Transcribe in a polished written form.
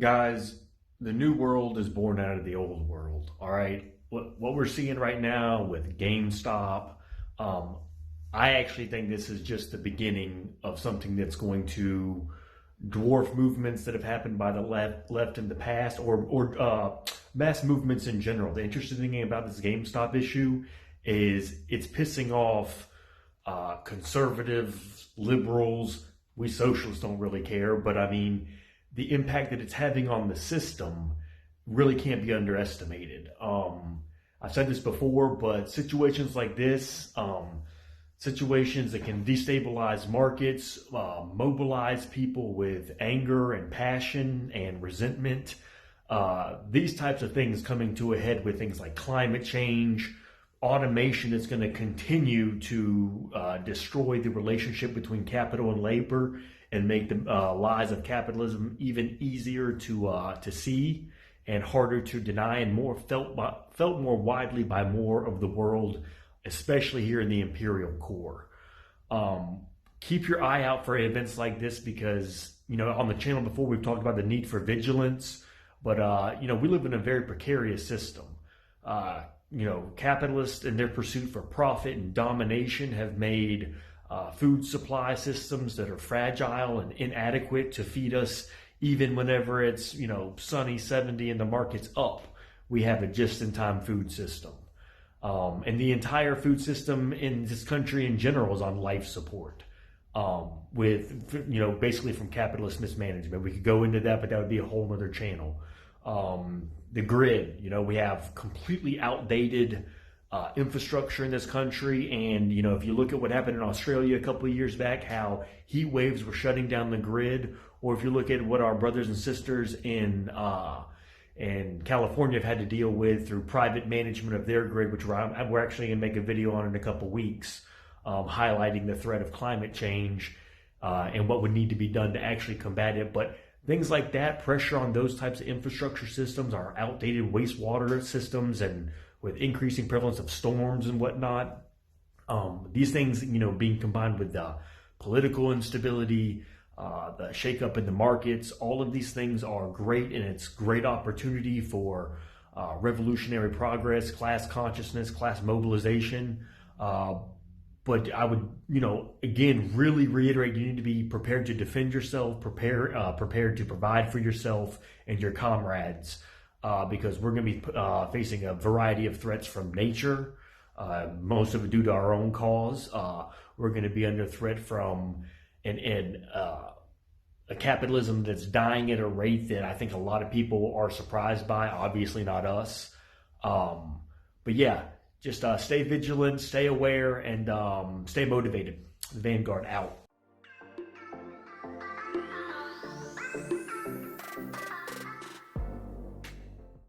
Guys, the new world is born out of the old world. All right. What we're seeing right now with GameStop, um, I actually think this is just the beginning of something that's going to dwarf movements that have happened by the left in the past, or mass movements in general. The interesting thing about this GameStop issue is it's pissing off conservatives, liberals. We socialists don't really care, but I mean, the impact that it's having on the system really can't be underestimated. I've said this before, but situations like this, situations that can destabilize markets, mobilize people with anger and passion and resentment, these types of things coming to a head with things like climate change, automation that's going to continue to destroy the relationship between capital and labor and make the lies of capitalism even easier to see and harder to deny, and more felt more widely by more of the world, especially here in the imperial core. Keep your eye out for events like this because, on the channel before we've talked about the need for vigilance, but, we live in a very precarious system. Capitalists in their pursuit for profit and domination have made food supply systems that are fragile and inadequate to feed us even whenever it's, sunny 70 and the market's up. We have a just-in-time food system. And the entire food system in this country in general is on life support, basically from capitalist mismanagement. We could go into that, but that would be a whole other channel. The grid, we have completely outdated infrastructure in this country. And, if you look at what happened in Australia a couple of years back, how heat waves were shutting down the grid, or if you look at what our brothers and sisters in California have had to deal with through private management of their grid, which we're actually going to make a video on in a couple of weeks, highlighting the threat of climate change and what would need to be done to actually combat it. But things like that, pressure on those types of infrastructure systems, our outdated wastewater systems, and with increasing prevalence of storms and whatnot, these things, being combined with the political instability, the shakeup in the markets, all of these things are great, and it's great opportunity for revolutionary progress, class consciousness, class mobilization. But I would, again, really reiterate, you need to be prepared to defend yourself, prepared to provide for yourself and your comrades, because we're going to be facing a variety of threats from nature, most of it due to our own cause. We're going to be under threat from a capitalism that's dying at a rate that I think a lot of people are surprised by, obviously not us. But yeah, just stay vigilant, stay aware, and stay motivated. Vanguard out.